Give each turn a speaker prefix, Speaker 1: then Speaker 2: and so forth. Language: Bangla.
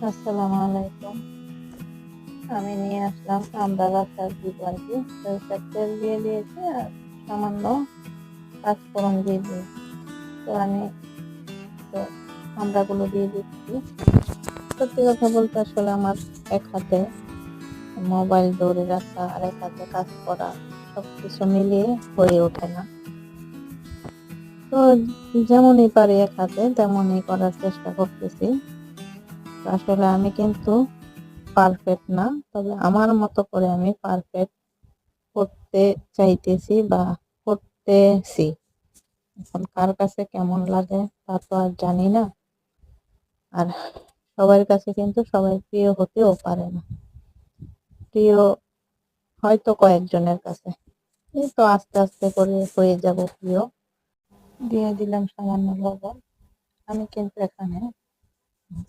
Speaker 1: আসসালামু আলাইকুম। আমি নিয়ে আসলাম আমড়া আচার দিব আরকি। সরিষার তেল দিয়ে দিয়েছি আর সামান্য পাঁচফোড়ন দিয়ে দিয়েছি। তো আমি তো আমড়াগুলো দিয়ে দিচ্ছি। সত্যি কথা বলতে আসলে আমার এক হাতে মোবাইল ধরে রাখা আর এক হাতে কাজ করা সবকিছু মিলিয়ে হয়ে ওঠে না। তো যেমনই পারি এক হাতে তেমনই করার চেষ্টা করতেছি। তো আসলে আমি কিন্তু পারফেক্ট না। তবে আমার মতো করে আমি পারফেক্ট করতে চাইতেছি বা করতেছি। এখন কার কাছে কেমন লাগে তা তো আর জানি না। আর সবার কাছে কিন্তু সবাই প্রিয় হতেও পারে না। প্রিয় হয়তো কয়েকজনের কাছে। এই তো আস্তে আস্তে করে হয়ে যাব প্রিয়। দিয়ে দিলাম সামান্য লবণ। আমি কিন্তু এখানে